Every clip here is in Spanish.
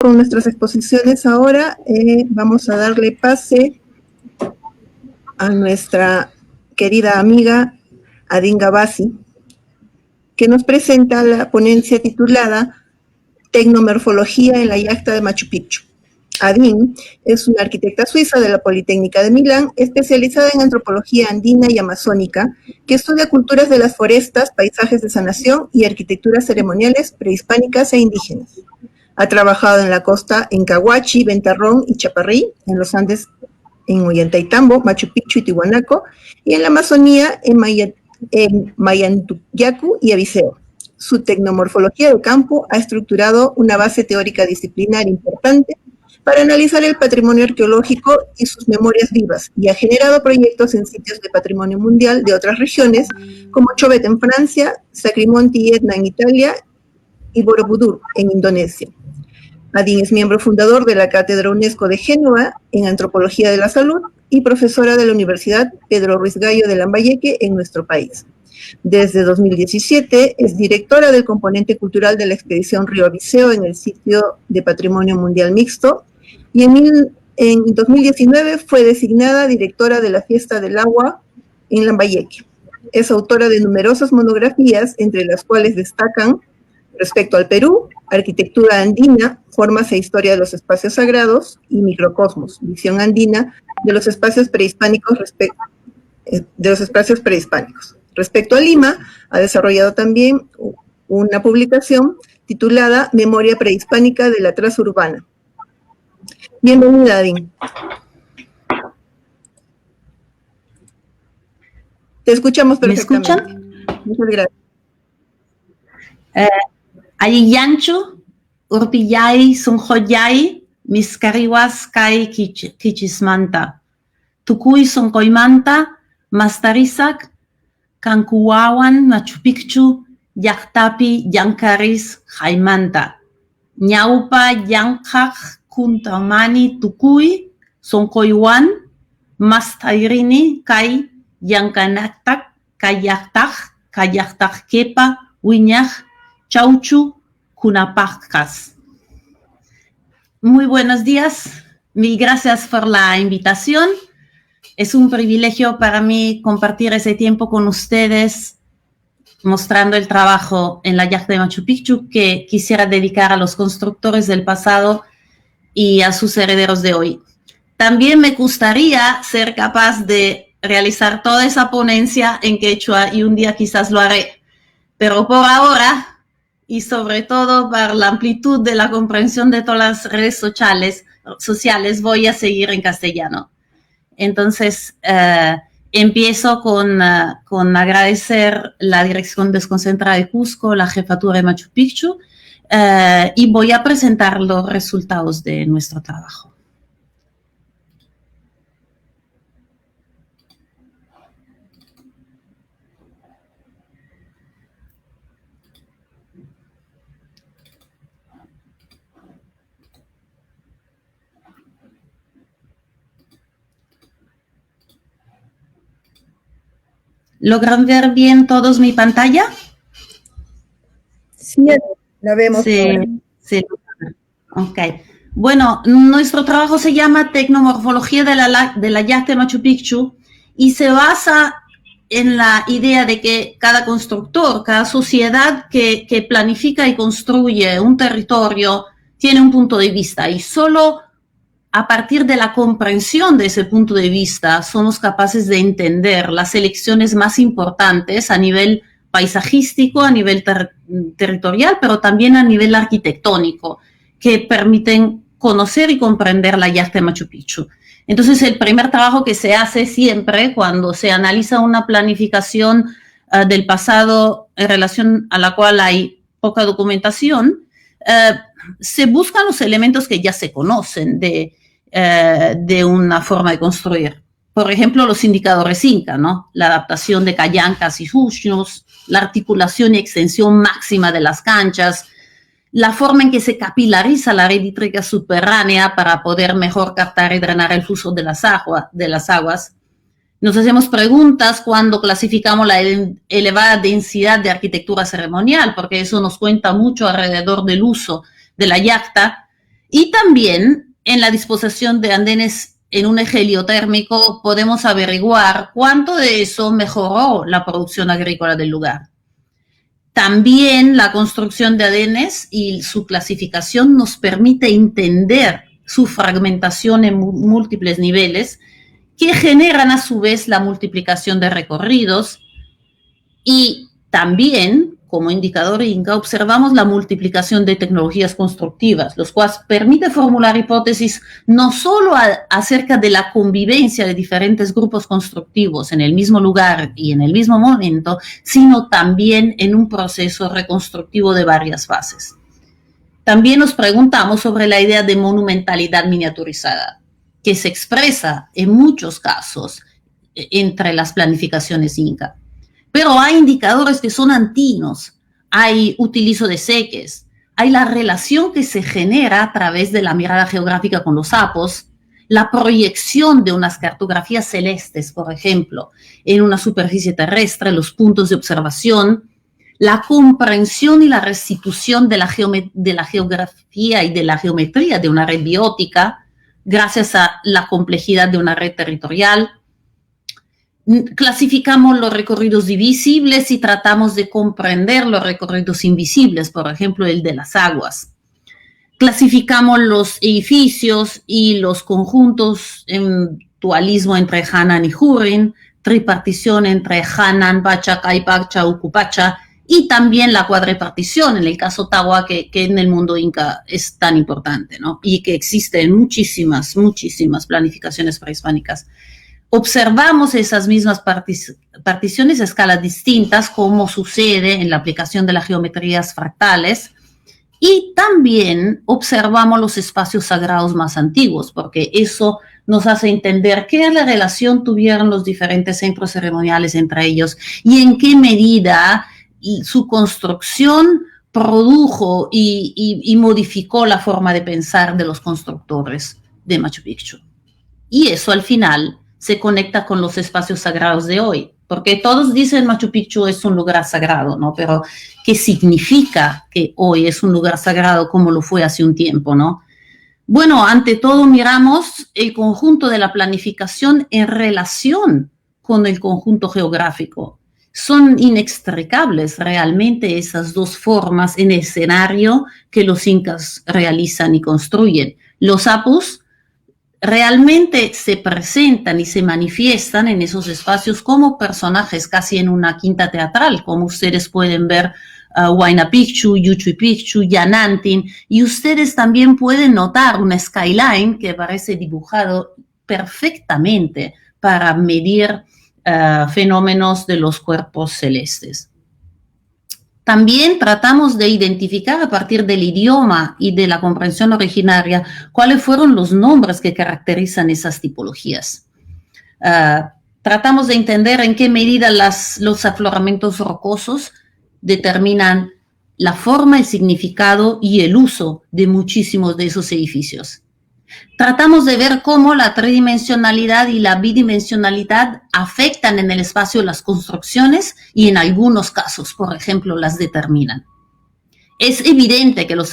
Con nuestras exposiciones ahora, vamos a darle pase a nuestra querida amiga Adin Gabasi, que nos presenta la ponencia titulada Tecnomorfología en la yacta de Machu Picchu. Adin es una arquitecta suiza de la Politécnica de Milán, especializada en antropología andina y amazónica, que estudia culturas de las forestas, paisajes de sanación y arquitecturas ceremoniales prehispánicas e indígenas. Ha trabajado en la costa en Cahuachi, Ventarrón y Chaparrí, en los Andes en Ollantaytambo, Machu Picchu y Tiwanaku, y en la Amazonía en Mayantuyacu y Abiseo. Su tecnomorfología de campo ha estructurado una base teórica disciplinar importante para analizar el patrimonio arqueológico y sus memorias vivas, y ha generado proyectos en sitios de patrimonio mundial de otras regiones, como Chobet en Francia, Sacrimonte y Etna en Italia, y Borobudur en Indonesia. Adin es miembro fundador de la Cátedra UNESCO de Génova en Antropología de la Salud y profesora de la Universidad Pedro Ruiz Gallo de Lambayeque en nuestro país. Desde 2017 es directora del componente cultural de la expedición Río Abiseo en el sitio de Patrimonio Mundial Mixto, y en 2019 fue designada directora de la Fiesta del Agua en Lambayeque. Es autora de numerosas monografías, entre las cuales destacan Respecto al Perú, Arquitectura andina, Formas e historia de los espacios sagrados, y Microcosmos, Visión andina de los espacios prehispánicos. Respecto a Lima, ha desarrollado también una publicación titulada Memoria prehispánica de la traza urbana. Bienvenida, Adin. Te escuchamos perfectamente. ¿Me escuchan? Muchas gracias. Ayiyanchu, Urpillay, Sunjoyay, Miscariwas, Kai Kichismanta, Tukuy, Sonkoymanta, Mastarisak, Cancuawan, Machu Picchu, Yachtapi, Yancaris, Jaimanta, Ñaupa, Yankaj, Kuntamani, Tukuy, Sonkoywan, Mastairini, Kai, Yankanaktak, Kayachtaj Kepa, Wiñaj, Chauchu, Kunapajkas. Muy buenos días y gracias por la invitación. Es un privilegio para mí compartir ese tiempo con ustedes, mostrando el trabajo en la yacta de Machu Picchu que quisiera dedicar a los constructores del pasado y a sus herederos de hoy. También me gustaría ser capaz de realizar toda esa ponencia en quechua y un día quizás lo haré, pero por ahora, y sobre todo para la amplitud de la comprensión de todas las redes sociales voy a seguir en castellano. Entonces, empiezo con agradecer la Dirección Desconcentrada de Cusco, la Jefatura de Machu Picchu, y voy a presentar los resultados de nuestro trabajo. ¿Logran ver bien todos mi pantalla? Sí, la vemos. Sí. Ok. Bueno, nuestro trabajo se llama Tecnomorfología de la yacta de Machu Picchu y se basa en la idea de que cada constructor, cada sociedad que planifica y construye un territorio tiene un punto de vista y solo a partir de la comprensión de ese punto de vista somos capaces de entender las elecciones más importantes a nivel paisajístico, a nivel territorial, pero también a nivel arquitectónico, que permiten conocer y comprender la yacta de Machu Picchu. Entonces, el primer trabajo que se hace siempre cuando se analiza una planificación del pasado en relación a la cual hay poca documentación, se buscan los elementos que ya se conocen de una forma de construir. Por ejemplo, los indicadores Inca, ¿no? La adaptación de callancas y juxnos, la articulación y extensión máxima de las canchas, la forma en que se capilariza la red hídrica subterránea para poder mejor captar y drenar el flujo de las aguas. Nos hacemos preguntas cuando clasificamos la elevada densidad de arquitectura ceremonial, porque eso nos cuenta mucho alrededor del uso de la yacta. Y también en la disposición de andenes en un eje heliotérmico podemos averiguar cuánto de eso mejoró la producción agrícola del lugar. También la construcción de andenes y su clasificación nos permite entender su fragmentación en múltiples niveles que generan a su vez la multiplicación de recorridos y también, como indicador INCA, observamos la multiplicación de tecnologías constructivas, los cuales permite formular hipótesis no solo acerca de la convivencia de diferentes grupos constructivos en el mismo lugar y en el mismo momento, sino también en un proceso reconstructivo de varias fases. También nos preguntamos sobre la idea de monumentalidad miniaturizada, que se expresa en muchos casos entre las planificaciones INCA. Pero hay indicadores que son antinos, hay utilizo de seques, hay la relación que se genera a través de la mirada geográfica con los sapos, la proyección de unas cartografías celestes, por ejemplo, en una superficie terrestre, los puntos de observación, la comprensión y la restitución de la geografía y de la geometría de una red biótica, gracias a la complejidad de una red territorial. Clasificamos los recorridos divisibles y tratamos de comprender los recorridos invisibles, por ejemplo, el de las aguas. Clasificamos los edificios y los conjuntos en dualismo entre Hanan y Hurin, tripartición entre Hanan, Pacha, Caipacha, Ucupacha, y también la cuadripartición, en el caso Tawa, que en el mundo inca es tan importante, ¿no? Y que existe en muchísimas planificaciones prehispánicas. Observamos esas mismas particiones a escalas distintas, como sucede en la aplicación de las geometrías fractales, y también observamos los espacios sagrados más antiguos, porque eso nos hace entender qué relación tuvieron los diferentes centros ceremoniales entre ellos y en qué medida su construcción produjo y modificó la forma de pensar de los constructores de Machu Picchu. Y eso al final se conecta con los espacios sagrados de hoy, porque todos dicen Machu Picchu es un lugar sagrado, ¿no? Pero ¿qué significa que hoy es un lugar sagrado como lo fue hace un tiempo, ¿no? Bueno, ante todo miramos el conjunto de la planificación en relación con el conjunto geográfico. Son inextricables realmente esas dos formas en escenario que los incas realizan y construyen. Los apus realmente se presentan y se manifiestan en esos espacios como personajes casi en una quinta teatral, como ustedes pueden ver Huayna Picchu, Yuchuy Picchu, Yanantin, y ustedes también pueden notar una skyline que parece dibujado perfectamente para medir fenómenos de los cuerpos celestes. También tratamos de identificar a partir del idioma y de la comprensión originaria cuáles fueron los nombres que caracterizan esas tipologías. Tratamos de entender en qué medida los afloramientos rocosos determinan la forma, el significado y el uso de muchísimos de esos edificios. Tratamos de ver cómo la tridimensionalidad y la bidimensionalidad afectan en el espacio las construcciones y en algunos casos, por ejemplo, las determinan. Es evidente que los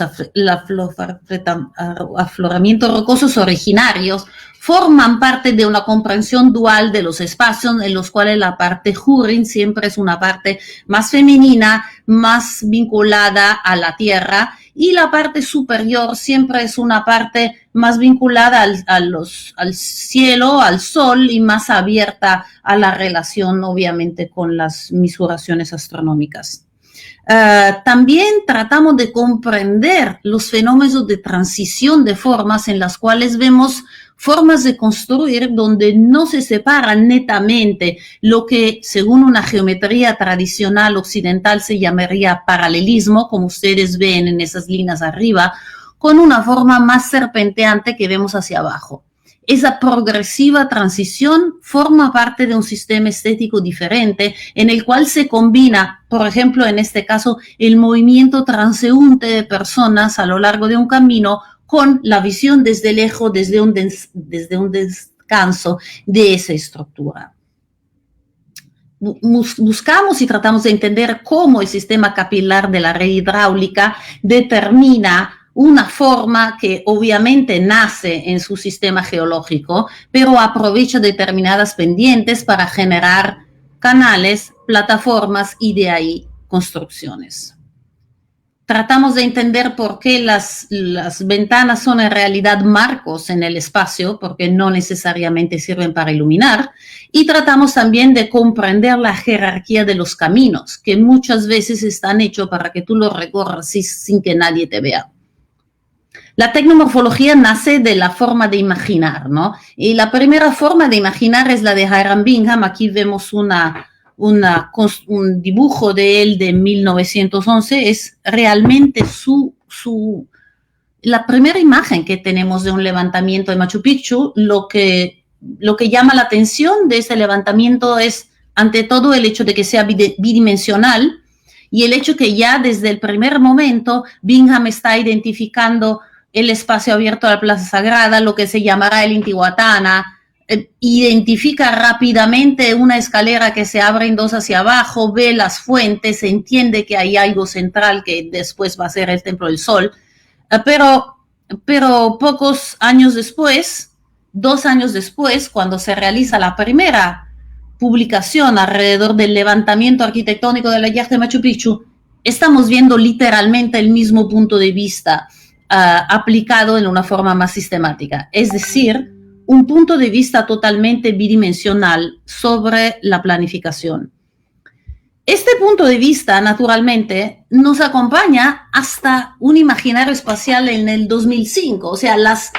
afloramientos rocosos originarios forman parte de una comprensión dual de los espacios en los cuales la parte Hurin siempre es una parte más femenina, más vinculada a la tierra, y la parte superior siempre es una parte más vinculada al cielo, al sol, y más abierta a la relación, obviamente, con las misuraciones astronómicas. También tratamos de comprender los fenómenos de transición de formas en las cuales vemos formas de construir donde no se separan netamente lo que según una geometría tradicional occidental se llamaría paralelismo, como ustedes ven en esas líneas arriba, con una forma más serpenteante que vemos hacia abajo. Esa progresiva transición forma parte de un sistema estético diferente en el cual se combina, por ejemplo, en este caso, el movimiento transeúnte de personas a lo largo de un camino con la visión desde lejos, desde un descanso de esa estructura. Buscamos y tratamos de entender cómo el sistema capilar de la red hidráulica determina una forma que obviamente nace en su sistema geológico, pero aprovecha determinadas pendientes para generar canales, plataformas y de ahí construcciones. Tratamos de entender por qué las ventanas son en realidad marcos en el espacio, porque no necesariamente sirven para iluminar, y tratamos también de comprender la jerarquía de los caminos, que muchas veces están hechos para que tú los recorras sin que nadie te vea. La tecnomorfología nace de la forma de imaginar, ¿no? Y la primera forma de imaginar es la de Hiram Bingham. Aquí vemos un dibujo de él de 1911, es realmente la primera imagen que tenemos de un levantamiento de Machu Picchu. Lo que llama la atención de este levantamiento es, ante todo, el hecho de que sea bidimensional y el hecho que ya desde el primer momento Bingham está identificando el espacio abierto a la Plaza Sagrada, lo que se llamará el Intihuatana. Identifica rápidamente una escalera que se abre en dos hacia abajo, ve las fuentes, entiende que hay algo central que después va a ser el Templo del Sol, pero pocos años después, 2 años después, cuando se realiza la primera publicación alrededor del levantamiento arquitectónico de la Yacta de Machu Picchu, estamos viendo literalmente el mismo punto de vista aplicado en una forma más sistemática, es decir, un punto de vista totalmente bidimensional sobre la planificación. Este punto de vista, naturalmente, nos acompaña hasta un imaginario espacial en el 2005. O sea, las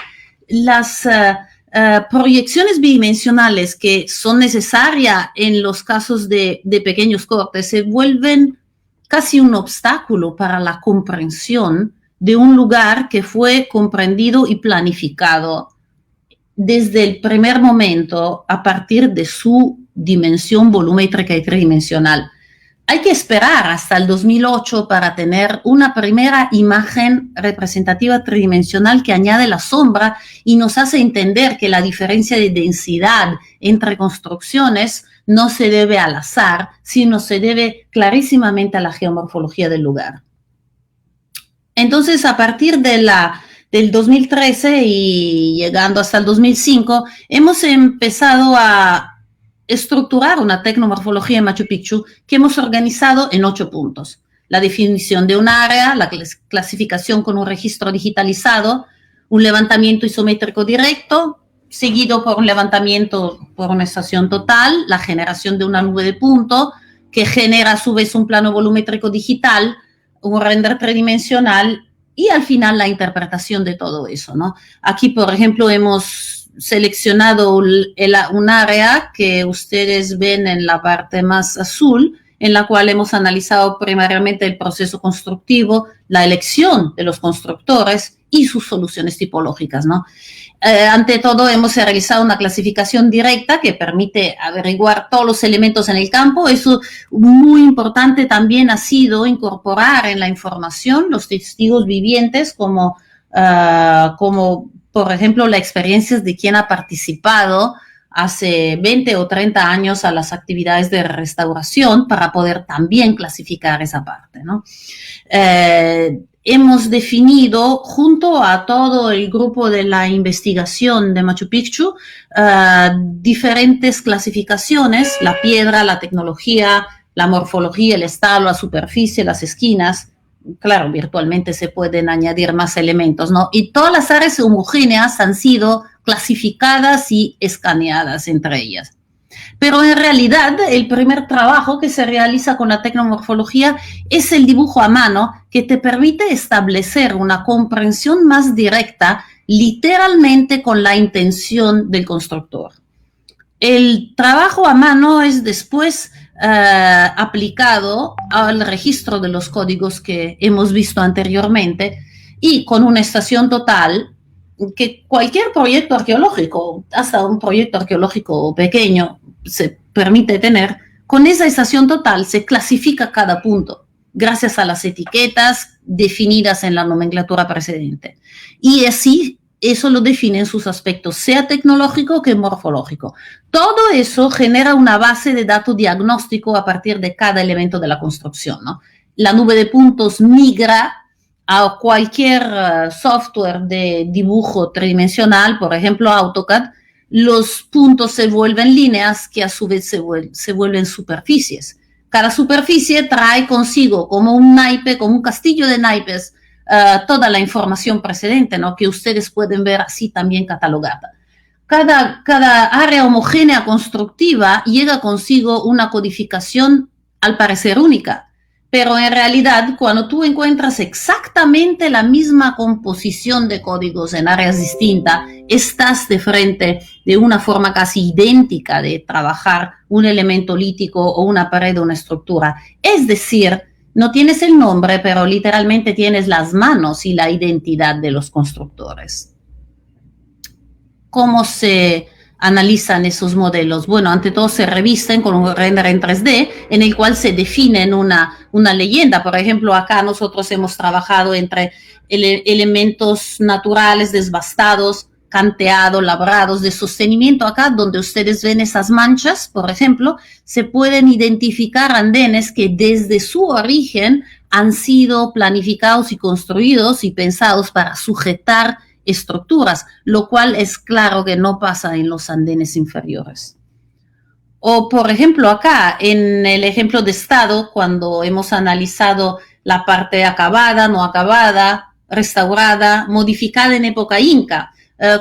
proyecciones bidimensionales que son necesarias en los casos de pequeños cortes se vuelven casi un obstáculo para la comprensión de un lugar que fue comprendido y planificado desde el primer momento a partir de su dimensión volumétrica y tridimensional. Hay que esperar hasta el 2008 para tener una primera imagen representativa tridimensional que añade la sombra y nos hace entender que la diferencia de densidad entre construcciones no se debe al azar, sino se debe clarísimamente a la geomorfología del lugar. Entonces, a partir del 2013 y llegando hasta el 2005, hemos empezado a estructurar una tecnomorfología en Machu Picchu que hemos organizado en 8 puntos. La definición de un área, la clasificación con un registro digitalizado, un levantamiento isométrico directo, seguido por un levantamiento por una estación total, la generación de una nube de punto, que genera a su vez un plano volumétrico digital, un render tridimensional y al final la interpretación de todo eso, ¿no? Aquí, por ejemplo, hemos seleccionado un área que ustedes ven en la parte más azul, en la cual hemos analizado primariamente el proceso constructivo, la elección de los constructores y sus soluciones tipológicas, ¿no? Ante todo, hemos realizado una clasificación directa que permite averiguar todos los elementos en el campo. Eso muy importante también ha sido incorporar en la información los testigos vivientes como por ejemplo, las experiencias de quien ha participado hace 20 o 30 años a las actividades de restauración para poder también clasificar esa parte, ¿no? Hemos definido, junto a todo el grupo de la investigación de Machu Picchu, diferentes clasificaciones: la piedra, la tecnología, la morfología, el estado, la superficie, las esquinas. Claro, virtualmente se pueden añadir más elementos, ¿no? Y todas las áreas homogéneas han sido clasificadas y escaneadas entre ellas. Pero en realidad el primer trabajo que se realiza con la tecnomorfología es el dibujo a mano, que te permite establecer una comprensión más directa, literalmente con la intención del constructor. El trabajo a mano es después aplicado al registro de los códigos que hemos visto anteriormente y con una estación total que cualquier proyecto arqueológico, hasta un proyecto arqueológico pequeño, se permite tener. Con esa estación total se clasifica cada punto gracias a las etiquetas definidas en la nomenclatura precedente. Y así eso lo define en sus aspectos, sea tecnológico que morfológico. Todo eso genera una base de datos diagnóstico a partir de cada elemento de la construcción, ¿no? La nube de puntos migra a cualquier software de dibujo tridimensional, por ejemplo AutoCAD, los puntos se vuelven líneas que a su vez se vuelven superficies. Cada superficie trae consigo como un naipe, como un castillo de naipes, toda la información precedente, ¿no? Que ustedes pueden ver así también catalogada. Cada área homogénea constructiva llega consigo una codificación al parecer única, pero en realidad cuando tú encuentras exactamente la misma composición de códigos en áreas distintas, estás de frente de una forma casi idéntica de trabajar un elemento lítico o una pared o una estructura. Es decir, no tienes el nombre, pero literalmente tienes las manos y la identidad de los constructores. ¿Cómo se analizan esos modelos? Bueno, ante todo se revisten con un render en 3D en el cual se definen una leyenda. Por ejemplo, acá nosotros hemos trabajado entre elementos naturales desbastados, canteados, labrados, de sostenimiento. Acá donde ustedes ven esas manchas, por ejemplo, se pueden identificar andenes que desde su origen han sido planificados y construidos y pensados para sujetar estructuras, lo cual es claro que no pasa en los andenes inferiores. O, por ejemplo, acá, en el ejemplo de estado, cuando hemos analizado la parte acabada, no acabada, restaurada, modificada en época inca,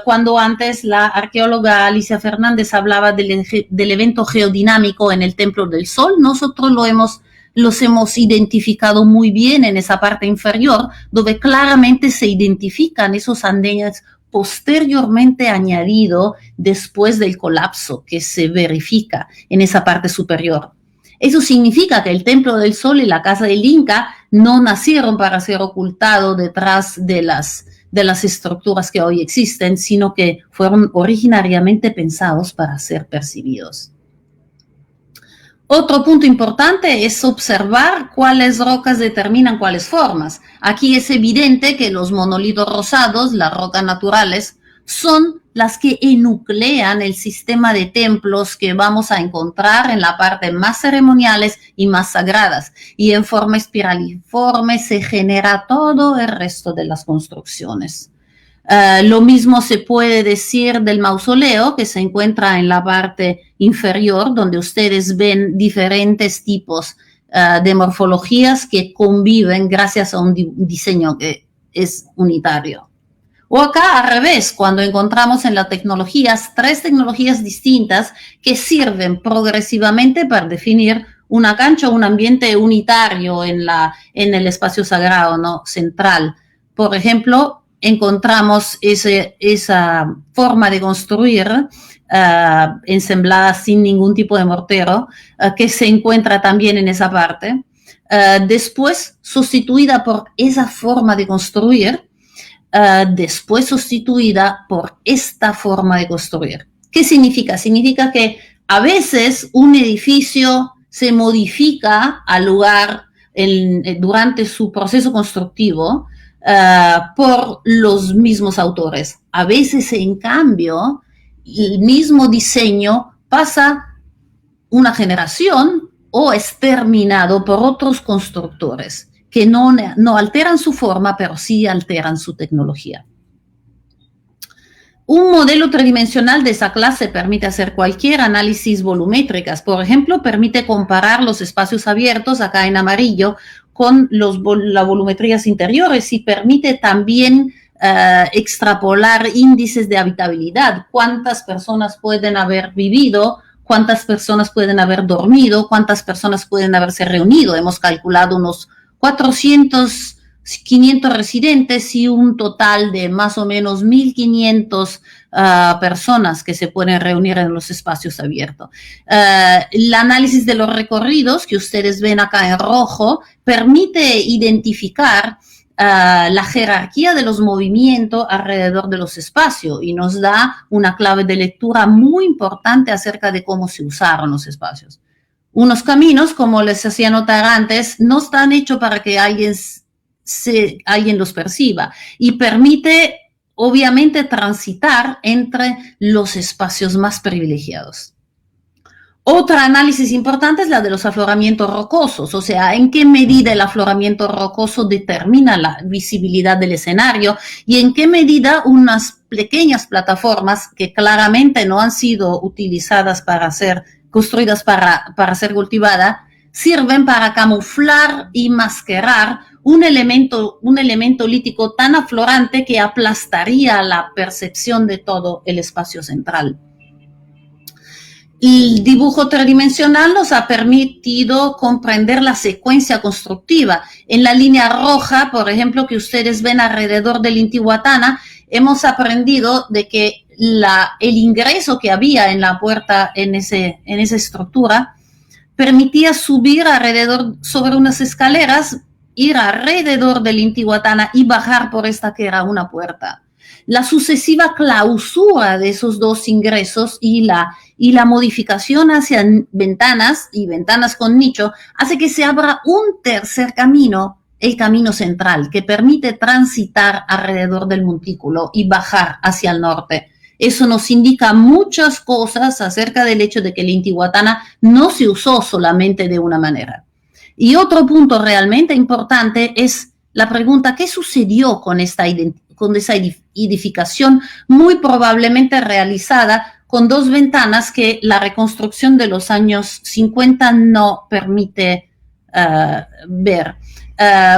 cuando antes la arqueóloga Alicia Fernández hablaba del evento geodinámico en el Templo del Sol, nosotros los hemos identificado muy bien en esa parte inferior, donde claramente se identifican esos andenes posteriormente añadidos después del colapso que se verifica en esa parte superior. Eso significa que el Templo del Sol y la Casa del Inca no nacieron para ser ocultados detrás de las estructuras que hoy existen, sino que fueron originariamente pensados para ser percibidos. Otro punto importante es observar cuáles rocas determinan cuáles formas. Aquí es evidente que los monolitos rosados, las rocas naturales, son las que enuclean el sistema de templos que vamos a encontrar en la parte más ceremoniales y más sagradas. Y en forma espiraliforme se genera todo el resto de las construcciones. Lo mismo se puede decir del mausoleo, que se encuentra en la parte inferior, donde ustedes ven diferentes tipos de morfologías que conviven gracias a un diseño que es unitario. O acá al revés, cuando encontramos en las tecnologías 3 tecnologías distintas que sirven progresivamente para definir una cancha o un ambiente unitario en el espacio sagrado, ¿no? Central. Por ejemplo, encontramos esa forma de construir ensamblada sin ningún tipo de mortero, que se encuentra también en esa parte. Después sustituida por esa forma de construir, después sustituida por esta forma de construir. ¿Qué significa? Significa que a veces un edificio se modifica al lugar durante su proceso constructivo, por los mismos autores. A veces, en cambio, el mismo diseño pasa una generación o es terminado por otros constructores que no alteran su forma, pero sí alteran su tecnología. Un modelo tridimensional de esa clase permite hacer cualquier análisis volumétricas. Por ejemplo, permite comparar los espacios abiertos, acá en amarillo, con las volumetrías interiores y permite también extrapolar índices de habitabilidad. Cuántas personas pueden haber vivido, cuántas personas pueden haber dormido, cuántas personas pueden haberse reunido. Hemos calculado unos 400, 500 residentes y un total de más o menos 1.500 personas que se pueden reunir en los espacios abiertos. El análisis de los recorridos que ustedes ven acá en rojo permite identificar la jerarquía de los movimientos alrededor de los espacios y nos da una clave de lectura muy importante acerca de cómo se usaron los espacios. Unos caminos, como les hacía notar antes, no están hechos para que alguien los perciba y permite obviamente transitar entre los espacios más privilegiados. Otra análisis importante es la de los afloramientos rocosos, o sea, en qué medida el afloramiento rocoso determina la visibilidad del escenario y en qué medida unas pequeñas plataformas que claramente no han sido utilizadas para ser construidas para ser cultivadas, sirven para camuflar y mascarar un elemento lítico tan aflorante que aplastaría la percepción de todo el espacio central. El dibujo tridimensional nos ha permitido comprender la secuencia constructiva. En la línea roja, por ejemplo, que ustedes ven alrededor del Intihuatana, hemos aprendido de que el ingreso que había en la puerta, en esa estructura, permitía subir sobre unas escaleras, ir alrededor del Intihuatana y bajar por esta que era una puerta. La sucesiva clausura de esos dos ingresos y la modificación hacia ventanas y ventanas con nicho hace que se abra un tercer camino, el camino central, que permite transitar alrededor del montículo y bajar hacia el norte. Eso nos indica muchas cosas acerca del hecho de que el Intihuatana no se usó solamente de una manera. Y otro punto realmente importante es la pregunta, ¿qué sucedió con esa edificación muy probablemente realizada con dos ventanas que la reconstrucción de los años 50 no permite ver?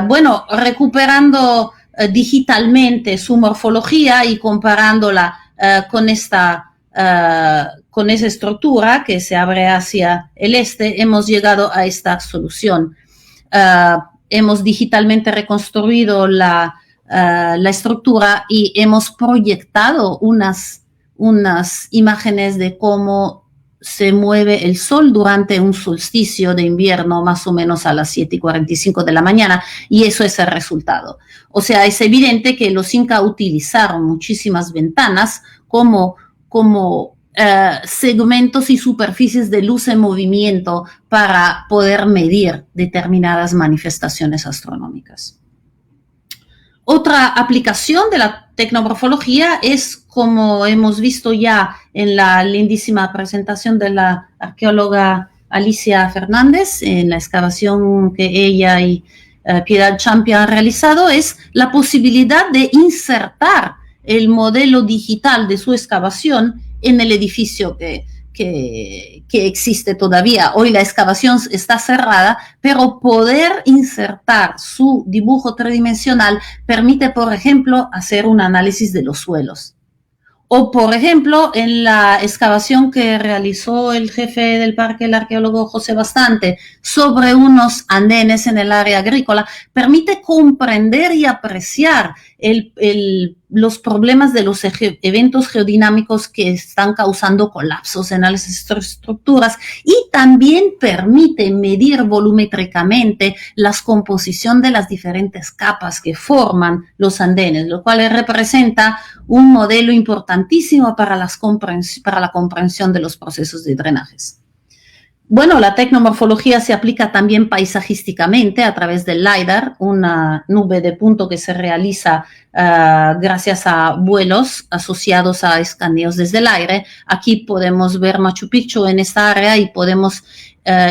Bueno, recuperando digitalmente su morfología y comparándola con esa estructura que se abre hacia el este, hemos llegado a esta solución. Hemos digitalmente reconstruido la estructura y hemos proyectado unas imágenes de cómo se mueve el sol durante un solsticio de invierno, más o menos a las 7:45 de la mañana, y eso es el resultado. O sea, es evidente que los incas utilizaron muchísimas ventanas como segmentos y superficies de luz en movimiento para poder medir determinadas manifestaciones astronómicas. Otra aplicación de la tecnomorfología es, como hemos visto ya en la lindísima presentación de la arqueóloga Alicia Fernández, en la excavación que ella y Piedad Champion han realizado, es la posibilidad de insertar el modelo digital de su excavación en el edificio que existe todavía. Hoy la excavación está cerrada, pero poder insertar su dibujo tridimensional permite, por ejemplo, hacer un análisis de los suelos. O, por ejemplo, en la excavación que realizó el jefe del parque, el arqueólogo José Bastante, sobre unos andenes en el área agrícola, permite comprender y apreciar los problemas de los eventos geodinámicos que están causando colapsos en las estructuras, y también permite medir volumétricamente la composición de las diferentes capas que forman los andenes, lo cual representa un modelo importantísimo para la comprensión de los procesos de drenajes. Bueno, la tecnomorfología se aplica también paisajísticamente a través del LiDAR, una nube de punto que se realiza gracias a vuelos asociados a escaneos desde el aire. Aquí podemos ver Machu Picchu en esta área y podemos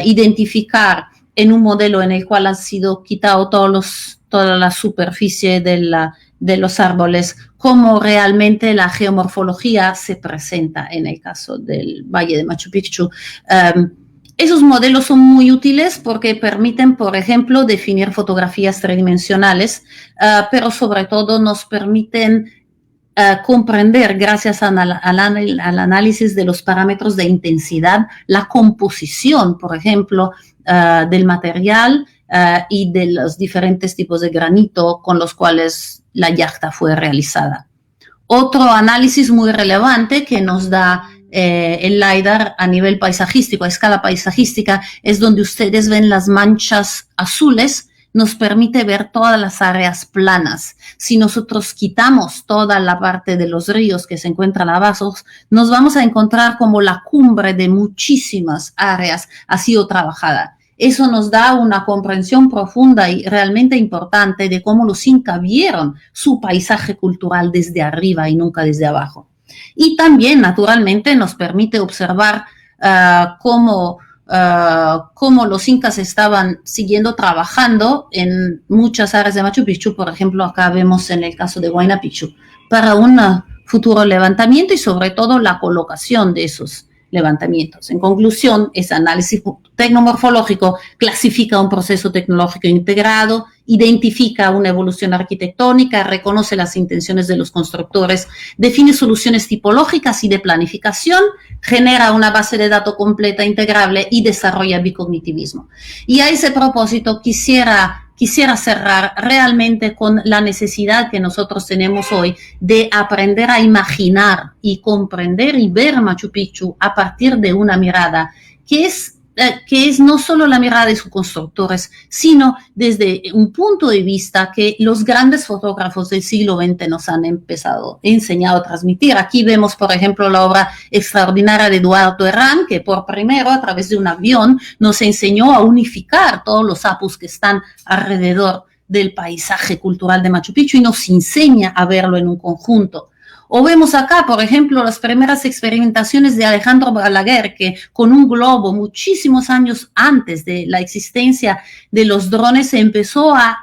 identificar en un modelo en el cual han sido quitados toda la superficie de los árboles, cómo realmente la geomorfología se presenta en el caso del Valle de Machu Picchu. Esos modelos son muy útiles porque permiten, por ejemplo, definir fotografías tridimensionales, pero sobre todo nos permiten comprender, gracias al análisis de los parámetros de intensidad, la composición, por ejemplo, del material y de los diferentes tipos de granito con los cuales la yacta fue realizada. Otro análisis muy relevante que nos da el LiDAR a nivel paisajístico, a escala paisajística, es donde ustedes ven las manchas azules, nos permite ver todas las áreas planas. Si nosotros quitamos toda la parte de los ríos que se encuentran abajo, nos vamos a encontrar como la cumbre de muchísimas áreas ha sido trabajada. Eso nos da una comprensión profunda y realmente importante de cómo los incas vieron su paisaje cultural desde arriba y nunca desde abajo. Y también, naturalmente, nos permite observar cómo los incas estaban siguiendo trabajando en muchas áreas de Machu Picchu. Por ejemplo, acá vemos en el caso de Huayna Picchu, para un futuro levantamiento y sobre todo la colocación de esos levantamientos. En conclusión, ese análisis tecnomorfológico clasifica un proceso tecnológico integrado, identifica una evolución arquitectónica, reconoce las intenciones de los constructores, define soluciones tipológicas y de planificación, genera una base de datos completa, integrable y desarrolla bicognitivismo. Y a ese propósito quisiera cerrar realmente con la necesidad que nosotros tenemos hoy de aprender a imaginar y comprender y ver Machu Picchu a partir de una mirada que es no solo la mirada de sus constructores, sino desde un punto de vista que los grandes fotógrafos del siglo XX nos han enseñado a transmitir. Aquí vemos, por ejemplo, la obra extraordinaria de Eduardo Herrán, que por primero, a través de un avión, nos enseñó a unificar todos los apus que están alrededor del paisaje cultural de Machu Picchu y nos enseña a verlo en un conjunto. O vemos acá, por ejemplo, las primeras experimentaciones de Alejandro Balaguer, que con un globo muchísimos años antes de la existencia de los drones empezó a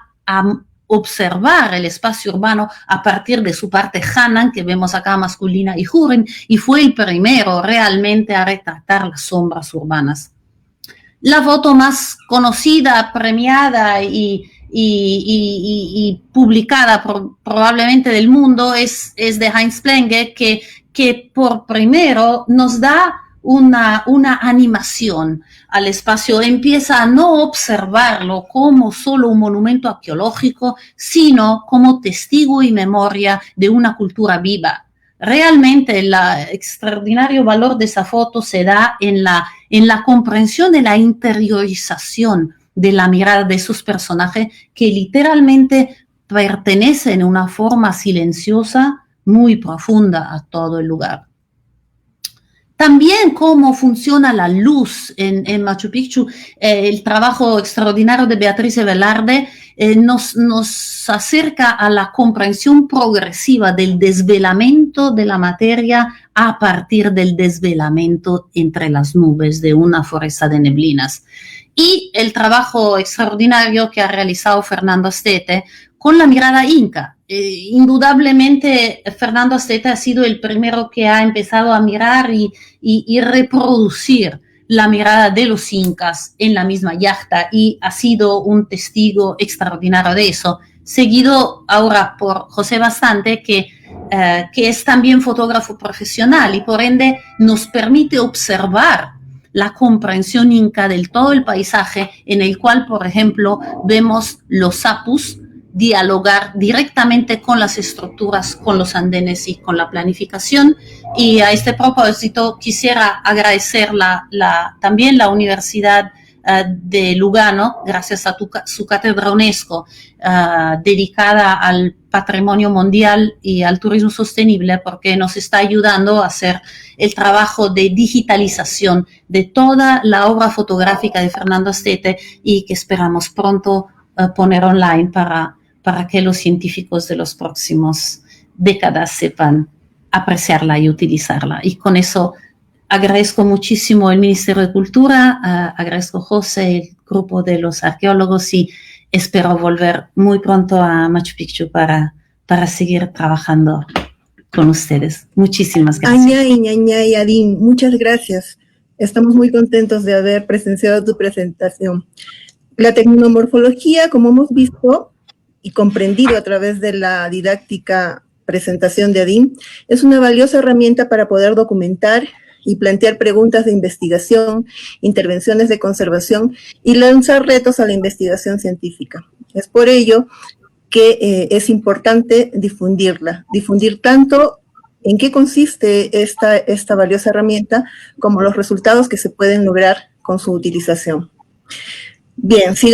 observar el espacio urbano a partir de su parte Hanan, que vemos acá masculina, y Hurin, y fue el primero realmente a retratar las sombras urbanas. La foto más conocida, premiada y publicada probablemente del mundo es de Heinz Plenge, que por primero nos da una animación al espacio, empieza a no observarlo como solo un monumento arqueológico, sino como testigo y memoria de una cultura viva. Realmente el extraordinario valor de esa foto se da en la comprensión de la interiorización de la mirada de esos personajes que literalmente pertenecen en una forma silenciosa muy profunda a todo el lugar. También cómo funciona la luz en Machu Picchu. El trabajo extraordinario de Beatriz Velarde nos acerca a la comprensión progresiva del desvelamiento de la materia a partir del desvelamiento entre las nubes de una foresta de neblinas. Y el trabajo extraordinario que ha realizado Fernando Astete con la mirada inca. Indudablemente, Fernando Astete ha sido el primero que ha empezado a mirar y reproducir la mirada de los incas en la misma yacta y ha sido un testigo extraordinario de eso, seguido ahora por José Bastante, que es también fotógrafo profesional y por ende nos permite observar la comprensión inca del todo el paisaje, en el cual, por ejemplo, vemos los apus dialogar directamente con las estructuras, con los andenes y con la planificación. Y a este propósito quisiera agradecer también la Universidad de Lugano, gracias a su cátedra UNESCO, dedicada al patrimonio mundial y al turismo sostenible, porque nos está ayudando a hacer el trabajo de digitalización de toda la obra fotográfica de Fernando Astete y que esperamos pronto poner online para que los científicos de los próximos décadas sepan apreciarla y utilizarla. Y con eso agradezco muchísimo el Ministerio de Cultura, agradezco a José, el grupo de los arqueólogos y espero volver muy pronto a Machu Picchu para seguir trabajando con ustedes. Muchísimas gracias. Añay, Adin, muchas gracias. Estamos muy contentos de haber presenciado tu presentación. La tecnomorfología, como hemos visto y comprendido a través de la didáctica presentación de Adin, es una valiosa herramienta para poder documentar y plantear preguntas de investigación, intervenciones de conservación y lanzar retos a la investigación científica. Es por ello que es importante difundirla, difundir tanto en qué consiste esta valiosa herramienta como los resultados que se pueden lograr con su utilización. Bien, sigamos.